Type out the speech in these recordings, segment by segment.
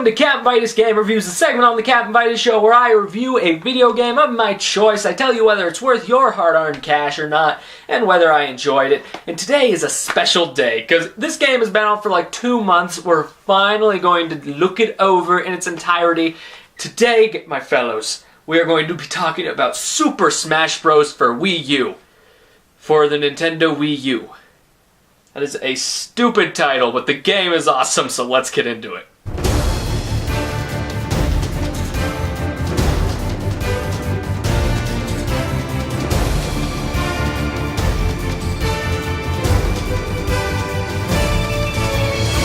welcome to Captain Vitus Game Reviews, the segment on the Captain Vitus Show where I review a video game of my choice. I tell you whether it's worth your hard-earned cash or not, and whether I enjoyed it. And today is a special day, because this game has been out for like 2 months. We're finally going to look it over in its entirety. Today, my fellows, we are going to be talking about Super Smash Bros. For Wii U. For the Nintendo Wii U. That is a stupid title, but the game is awesome, so let's get into it.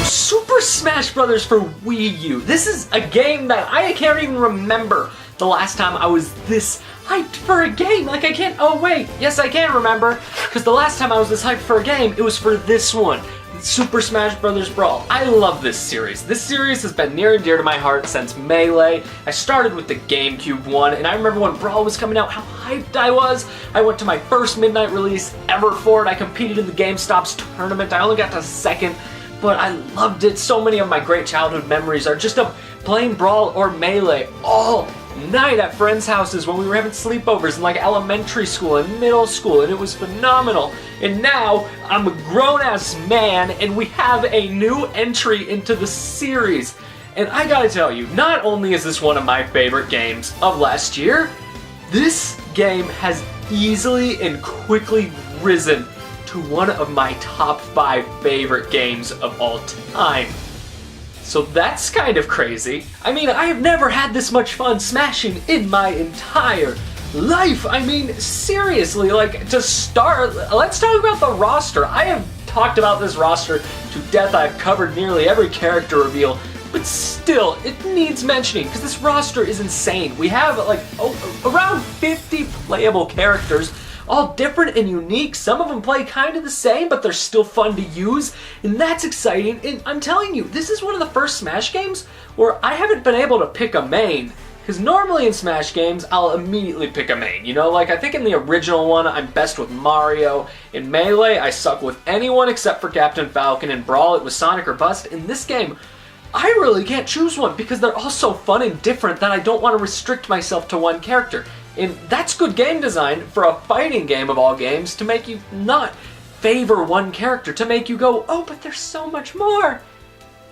Super Smash Bros. For Wii U. This is a game that I can't even remember the last time I was this hyped for a game. Like, I can't, oh wait, yes I can remember, because the last time I was this hyped for a game, it was for this one, Super Smash Bros. Brawl. I love this series. This series has been near and dear to my heart since Melee. I started with the GameCube one, and I remember when Brawl was coming out, how hyped I was. I went to my first midnight release ever for it. I competed in the GameStop's tournament. I only got to second, but I loved it. So many of my great childhood memories are just of playing Brawl or Melee all night at friends' houses when we were having sleepovers in like elementary school and middle school, and it was phenomenal. And now I'm a grown-ass man and we have a new entry into the series. And I gotta tell you, not only is this one of my favorite games of last year, this game has easily and quickly risen to one of my top 5 favorite games of all time. So that's kind of crazy. I mean, I have never had this much fun smashing in my entire life. I mean, seriously, like, to start, let's talk about the roster. I have talked about this roster to death. I've covered nearly every character reveal, but still, it needs mentioning, because this roster is insane. We have, like, around 50 playable characters, all different and unique. Some of them play kind of the same, but they're still fun to use, and that's exciting. And I'm telling you, this is one of the first Smash games where I haven't been able to pick a main, because normally in Smash games, I'll immediately pick a main. You know, like, I think in the original one, I'm best with Mario. In Melee, I suck with anyone except for Captain Falcon. In Brawl, it was Sonic or Bust. In this game, I really can't choose one, because they're all so fun and different that I don't want to restrict myself to one character. And that's good game design for a fighting game of all games, to make you not favor one character, to make you go, oh, but there's so much more.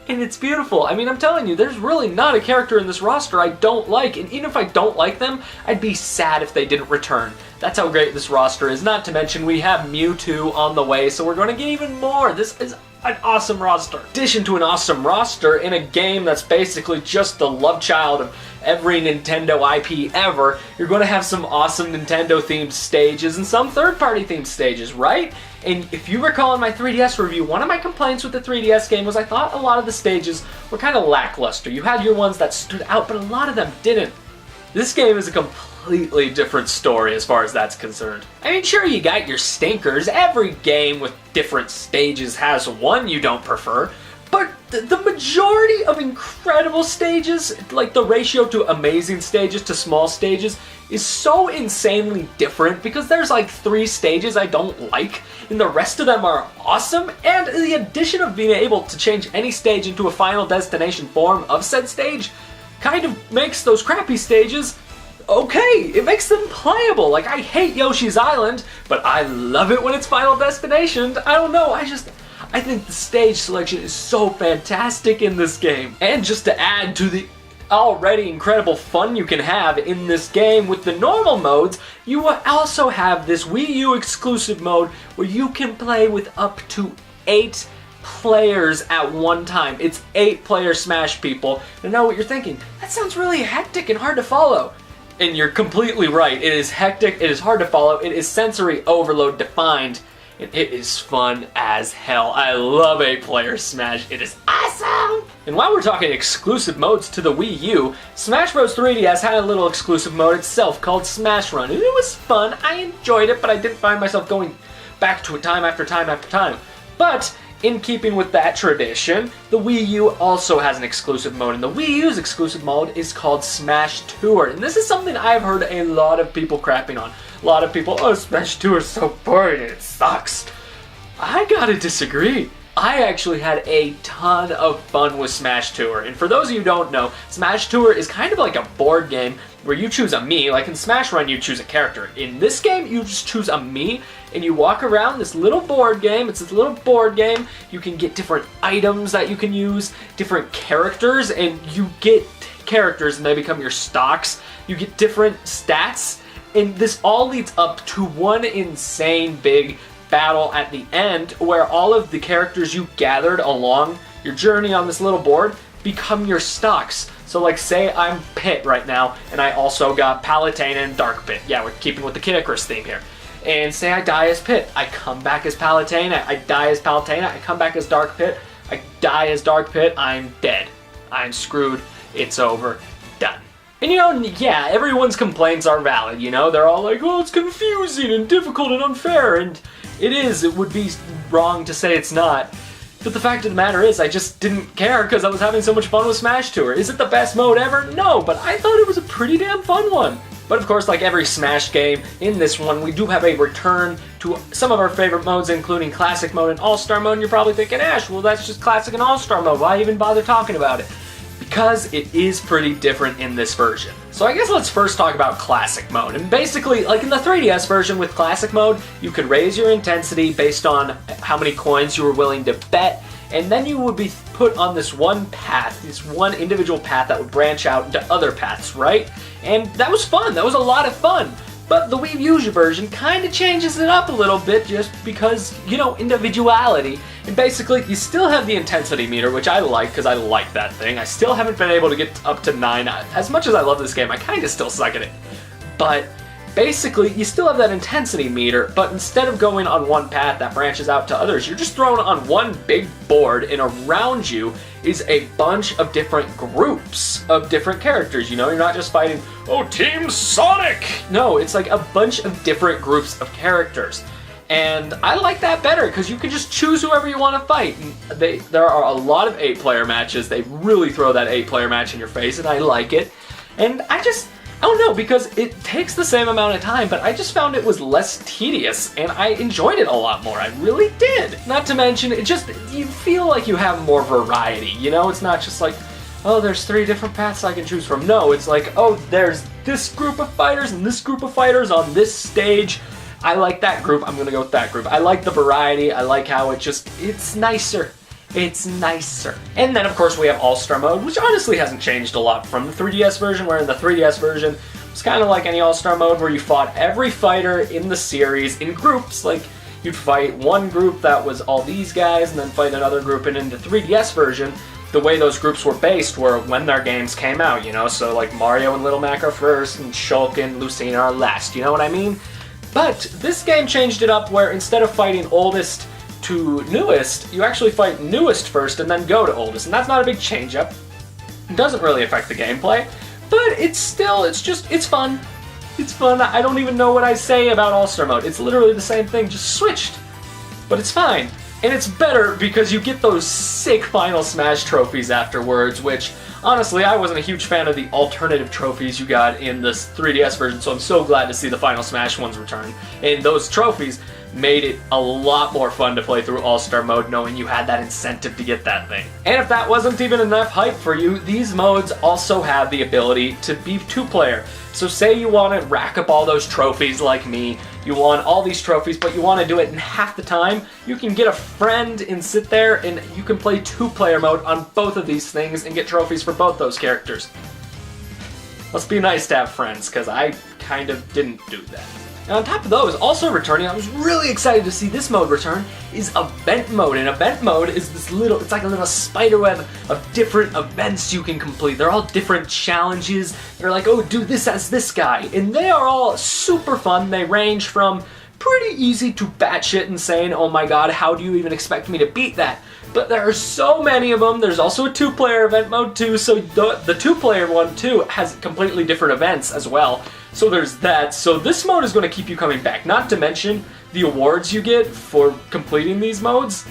And it's beautiful. I mean, I'm telling you, there's really not a character in this roster I don't like, and even if I don't like them, I'd be sad if they didn't return. That's how great this roster is. Not to mention, we have Mewtwo on the way, so we're going to get even more. This is an awesome roster. In addition to an awesome roster, in a game that's basically just the love child of every Nintendo IP ever, you're going to have some awesome Nintendo-themed stages and some third-party themed stages, right? And if you recall in my 3DS review, one of my complaints with the 3DS game was I thought a lot of the stages were kind of lackluster. You had your ones that stood out, but a lot of them didn't. This game is a completely different story as far as that's concerned. I mean, sure, you got your stinkers. Every game with different stages has one you don't prefer, but the majority of incredible stages, like the ratio to amazing stages to small stages, is so insanely different, because there's like 3 stages I don't like, and the rest of them are awesome, and the addition of being able to change any stage into a final destination form of said stage kind of makes those crappy stages okay. It makes them playable. Like, I hate Yoshi's Island, but I love it when it's Final Destination. I don't know, I think the stage selection is so fantastic in this game. And just to add to the already incredible fun you can have in this game with the normal modes, you will also have this Wii U exclusive mode where you can play with up to 8 players at one time. It's 8-player Smash, people. I know what you're thinking. That sounds really hectic and hard to follow. And you're completely right. It is hectic, it is hard to follow, it is sensory overload defined, and it is fun as hell. I love 8-player Smash. It is awesome! And while we're talking exclusive modes to the Wii U, Smash Bros. 3DS had a little exclusive mode itself called Smash Run, and it was fun. I enjoyed it, but I didn't find myself going back to it time after time after time. But in keeping with that tradition, the Wii U also has an exclusive mode, and the Wii U's exclusive mode is called Smash Tour. And this is something I've heard a lot of people crapping on. A lot of people, oh, Smash Tour is so boring and it sucks. I gotta disagree. I actually had a ton of fun with Smash Tour. And for those of you who don't know, Smash Tour is kind of like a board game where you choose a Mii. Like in Smash Run, you choose a character. In this game, you just choose a Mii, and you walk around this little board game. It's this little board game. You can get different items that you can use, different characters, and you get characters and they become your stocks. You get different stats, and this all leads up to one insane big battle at the end where all of the characters you gathered along your journey on this little board become your stocks. So like say I'm Pit right now, and I also got Palutena and Dark Pit. Yeah, we're keeping with the Kid Icarus theme here. And say I die as Pit, I come back as Palutena, I die as Palutena, I come back as Dark Pit, I die as Dark Pit, I'm dead. I'm screwed, it's over, done. And you know, yeah, everyone's complaints are valid, you know? They're all like, oh, it's confusing and difficult and unfair, and it is. It would be wrong to say it's not. But the fact of the matter is, I just didn't care because I was having so much fun with Smash Tour. Is it the best mode ever? No, but I thought it was a pretty damn fun one. But of course, like every Smash game, in this one, we do have a return to some of our favorite modes, including Classic Mode and All-Star Mode, and you're probably thinking, Ash, well, that's just Classic and All-Star Mode. Why even bother talking about it? Because it is pretty different in this version. So I guess let's first talk about Classic Mode. And basically, like in the 3DS version with Classic Mode, you could raise your intensity based on how many coins you were willing to bet, and then you would be put on this one path, this one individual path that would branch out into other paths, right? And that was fun, that was a lot of fun. But the Wii U version kind of changes it up a little bit just because, you know, individuality. And basically, you still have the intensity meter, which I like because I like that thing. I still haven't been able to get up to 9. As much as I love this game, I kind of still suck at it. But basically, you still have that intensity meter, but instead of going on one path that branches out to others, you're just thrown on one big board, and around you is a bunch of different groups of different characters. You know, you're not just fighting, oh, Team Sonic! No, it's like a bunch of different groups of characters. And I like that better because you can just choose whoever you want to fight. And there are a lot of 8-player matches. They really throw that 8-player match in your face, and I like it. And I don't know, because it takes the same amount of time, but I just found it was less tedious, and I enjoyed it a lot more. I really did. Not to mention, you feel like you have more variety, you know? It's not just like, oh, there's 3 different paths I can choose from. No, it's like, oh, there's this group of fighters and this group of fighters on this stage. I like that group, I'm gonna go with that group. I like the variety, I like how it's nicer. It's nicer. And then, of course, we have All-Star Mode, which honestly hasn't changed a lot from the 3DS version, where in the 3DS version, it's kind of like any All-Star Mode where you fought every fighter in the series in groups. Like, you'd fight one group that was all these guys, and then fight another group, and in the 3DS version, the way those groups were based were when their games came out, you know? So, like, Mario and Little Mac are first, and Shulk and Lucina are last, you know what I mean? But this game changed it up where instead of fighting oldest to newest, you actually fight newest first and then go to oldest, and that's not a big change up. It doesn't really affect the gameplay, but it's fun. It's fun. I don't even know what I say about All-Star Mode. It's literally the same thing, just switched. But it's fine. And it's better because you get those sick Final Smash trophies afterwards, which, honestly, I wasn't a huge fan of the alternative trophies you got in this 3DS version, so I'm so glad to see the Final Smash ones return. And those trophies made it a lot more fun to play through All-Star Mode knowing you had that incentive to get that thing. And if that wasn't even enough hype for you, these modes also have the ability to be 2-player. So say you want to rack up all those trophies like me, you want all these trophies, but you want to do it in half the time, you can get a friend and sit there and you can play 2-player mode on both of these things and get trophies for both those characters. Must be nice to have friends, because I kind of didn't do that. And on top of those, also returning, I was really excited to see this mode return, is Event Mode. And Event Mode is it's like a little spider web of different events you can complete. They're all different challenges. They're like, oh, do this as this guy. And they are all super fun. They range from pretty easy to batshit insane. Oh my god, how do you even expect me to beat that? But there are so many of them. There's also a 2-player event mode too, so the 2-player one too has completely different events as well. So there's that. So this mode is going to keep you coming back. Not to mention the awards you get for completing these modes.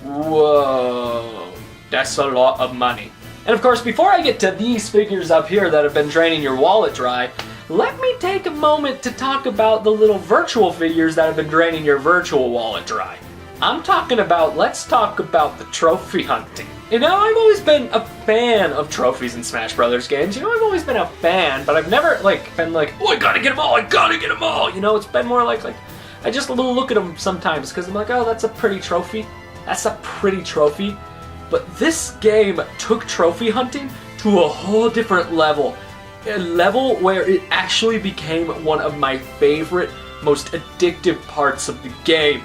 Whoa, that's a lot of money. And of course, before I get to these figures up here that have been draining your wallet dry, let me take a moment to talk about the little virtual figures that have been draining your virtual wallet dry. I'm talking about, let's talk about the trophy hunting. You know, I've always been a fan of trophies in Smash Brothers games. You know, I've always been a fan, but I've never, been like, oh, I gotta get them all, I gotta get them all. You know, it's been more like, I just look at them sometimes, because I'm like, oh, that's a pretty trophy. That's a pretty trophy. But this game took trophy hunting to a whole different level. A level where it actually became one of my favorite, most addictive parts of the game.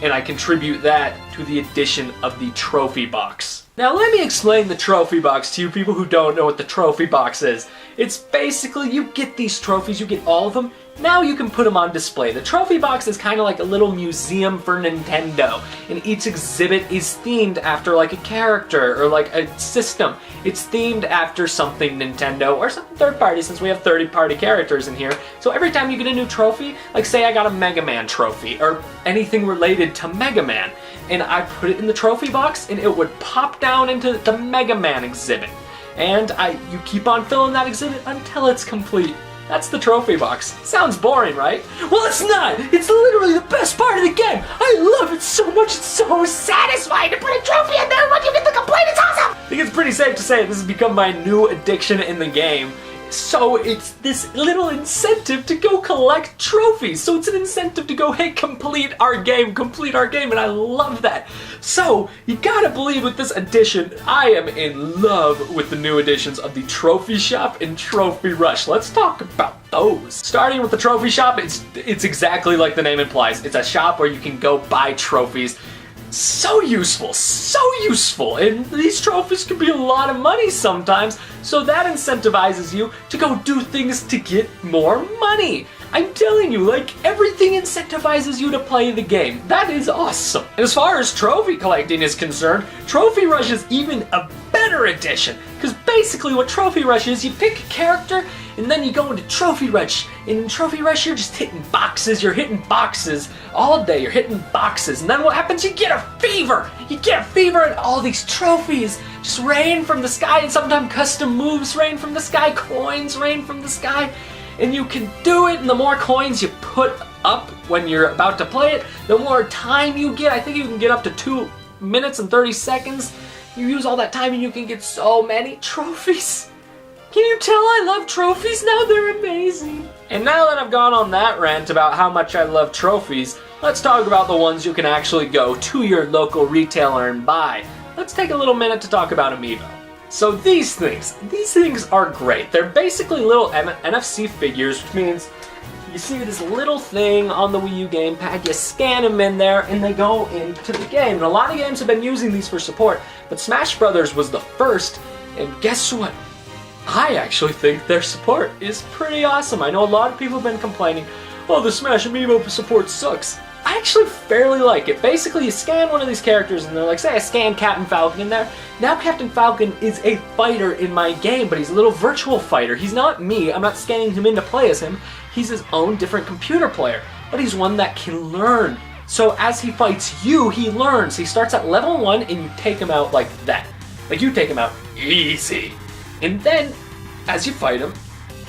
And I contribute that to the addition of the trophy box. Now let me explain the trophy box to you people who don't know what the trophy box is. It's basically, you get these trophies, you get all of them, now you can put them on display. The trophy box is kind of like a little museum for Nintendo, and each exhibit is themed after like a character or like a system. It's themed after something Nintendo or something third party, since we have third-party characters in here. So every time you get a new trophy, like say I got a Mega Man trophy or anything related to Mega Man, and I put it in the trophy box and it would pop down into the Mega Man exhibit. And you keep on filling that exhibit until it's complete. That's the trophy box. Sounds boring, right? Well, it's not! It's literally the best part of the game! I love it so much, it's so satisfying to put a trophy in there when you get the complete, it's awesome! I think it's pretty safe to say this has become my new addiction in the game. So it's this little incentive to go collect trophies. So it's an incentive to go, hey, complete our game, and I love that. So you gotta believe with this edition, I am in love with the new additions of the Trophy Shop and Trophy Rush. Let's talk about those. Starting with the Trophy Shop, it's exactly like the name implies. It's a shop where you can go buy trophies. So useful, and these trophies can be a lot of money sometimes, so that incentivizes you to go do things to get more money. I'm telling you, everything incentivizes you to play the game. That is awesome. And as far as trophy collecting is concerned, Trophy Rush is even a better addition, because basically what Trophy Rush is, you pick a character, and then you go into Trophy Rush. And in Trophy Rush, you're just hitting boxes. You're hitting boxes all day. You're hitting boxes. And then what happens? You get a fever. You get a fever, and all these trophies just rain from the sky. And sometimes custom moves rain from the sky. Coins rain from the sky. And you can do it. And the more coins you put up when you're about to play it, the more time you get. I think you can get up to 2 minutes and 30 seconds. You use all that time, and you can get so many trophies. Can you tell I love trophies now? They're amazing. And now that I've gone on that rant about how much I love trophies, let's talk about the ones you can actually go to your local retailer and buy. Let's take a little minute to talk about Amiibo. So these things are great. They're basically little NFC figures, which means you see this little thing on the Wii U gamepad, you scan them in there, and they go into the game. And a lot of games have been using these for support, but Smash Brothers was the first, and guess what? I actually think their support is pretty awesome. I know a lot of people have been complaining, oh, the Smash Amiibo support sucks. I actually fairly like it. Basically, you scan one of these characters, and they're like, say I scan Captain Falcon in there. Now Captain Falcon is a fighter in my game, but he's a little virtual fighter. He's not me. I'm not scanning him in to play as him. He's his own different computer player, but he's one that can learn. So as he fights you, he learns. He starts at level 1, and you take him out like that. Like, you take him out easy. And then, as you fight him,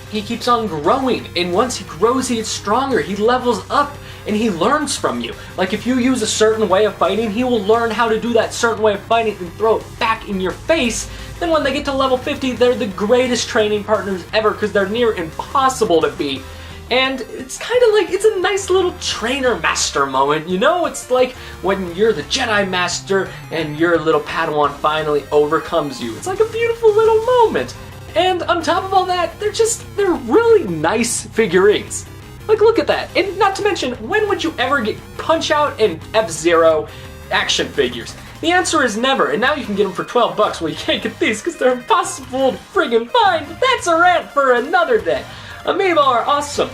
he keeps on growing. And once he grows, he gets stronger. He levels up, and he learns from you. Like, if you use a certain way of fighting, he will learn how to do that certain way of fighting and throw it back in your face. Then when they get to level 50, they're the greatest training partners ever, because they're near impossible to beat. And it's kind of like, it's a nice little trainer master moment, you know? It's like when you're the Jedi Master and your little Padawan finally overcomes you. It's like a beautiful little moment. And on top of all that, they're really nice figurines. Like, look at that. And not to mention, when would you ever get Punch-Out and F-Zero action figures? The answer is never, and now you can get them for 12 bucks. Well, you can't get these because they're impossible to friggin' find, but that's a rant for another day. Amiibo are awesome.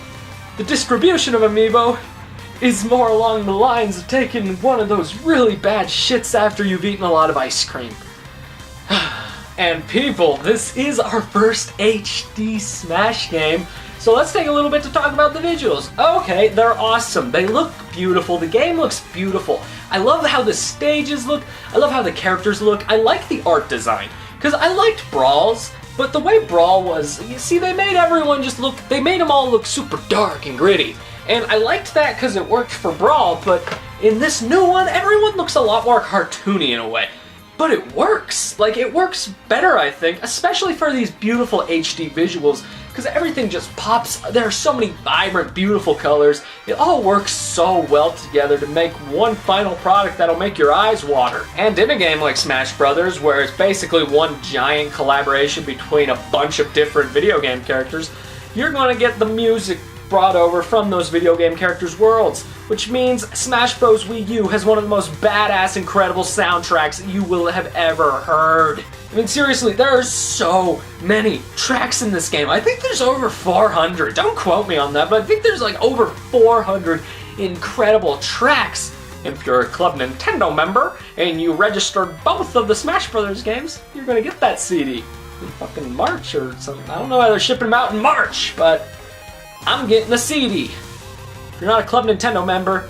The distribution of Amiibo is more along the lines of taking one of those really bad shits after you've eaten a lot of ice cream. And people, this is our first HD Smash game, so let's take a little bit to talk about the visuals. Okay, they're awesome. They look beautiful. The game looks beautiful. I love how the stages look. I love how the characters look. I like the art design, because I liked Brawl's. But the way Brawl was, you see, they made everyone just they made them all look super dark and gritty. And I liked that because it worked for Brawl, but In this new one, everyone looks a lot more cartoony in a way. But it works. Like, it works better, I think, especially for these beautiful HD visuals, because everything just pops. There are so many vibrant, beautiful colors. It all works so well together to make one final product that'll make your eyes water. And in a game like Smash Brothers, where it's basically one giant collaboration between a bunch of different video game characters, you're going to get the music brought over from those video game characters' worlds, which means Smash Bros. Wii U has one of the most badass, incredible soundtracks you will have ever heard. I mean, seriously, there are so many tracks in this game. I think there's over 400. Don't quote me on that, but I think there's like over 400 incredible tracks. If you're a Club Nintendo member and you registered both of the Smash Brothers games, you're gonna get that CD in fucking March or something. I don't know why they're shipping them out in March, but I'm getting the CD. If you're not a Club Nintendo member,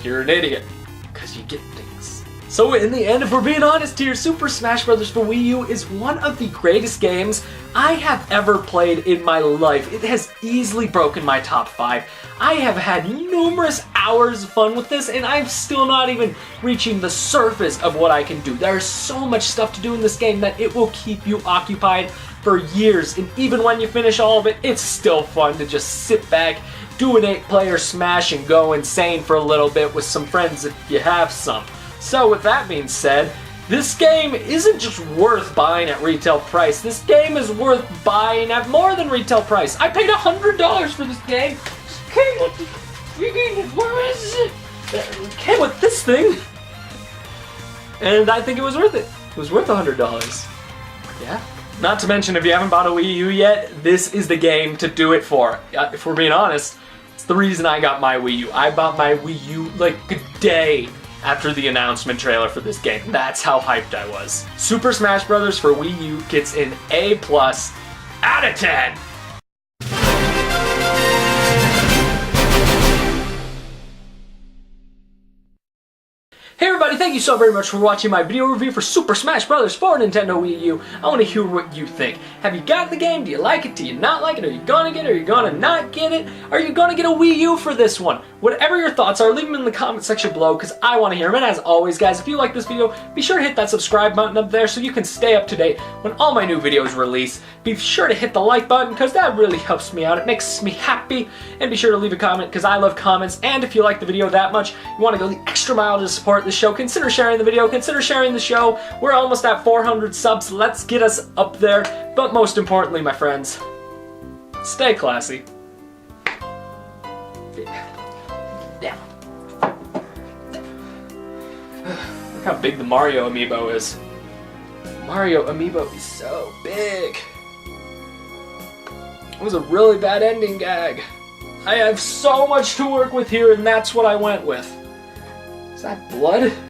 you're an idiot, because you get things. So in the end, if we're being honest here, Super Smash Bros. For Wii U is one of the greatest games I have ever played in my life. It has easily broken my top 5. I have had numerous hours of fun with this, and I'm still not even reaching the surface of what I can do. There's so much stuff to do in this game that it will keep you occupied for years, and even when you finish all of it, it's still fun to just sit back, do an 8-player Smash, and go insane for a little bit with some friends if you have some. So with that being said, this game isn't just worth buying at retail price. This game is worth buying at more than retail price. I paid $100 for this game. Came with where is it? It came with this thing, and I think it was worth it. It was worth $100. Yeah. Not to mention, if you haven't bought a Wii U yet, this is the game to do it for. If we're being honest, it's the reason I got my Wii U. I bought my Wii U like a day after the announcement trailer for this game. That's how hyped I was. Super Smash Bros. For Wii U gets an A+ out of 10. Hey everybody, thank you so very much for watching my video review for Super Smash Bros. For Nintendo Wii U. I want to hear what you think. Have you got the game? Do you like it? Do you not like it? Are you gonna get it? Are you gonna not get it? Are you gonna get a Wii U for this one? Whatever your thoughts are, leave them in the comment section below, because I want to hear them. And as always, guys, if you like this video, be sure to hit that subscribe button up there so you can stay up to date when all my new videos release. Be sure to hit the like button, because that really helps me out. It makes me happy. And be sure to leave a comment, because I love comments. And if you like the video that much, you want to go the extra mile to support the show, consider sharing the video, consider sharing the show. We're almost at 400 subs. Let's get us up there. But most importantly, my friends, stay classy. Yeah. Look how big the Mario amiibo is. Mario amiibo is so big. It was a really bad ending gag. I have so much to work with here, and that's what I went with. Is that blood?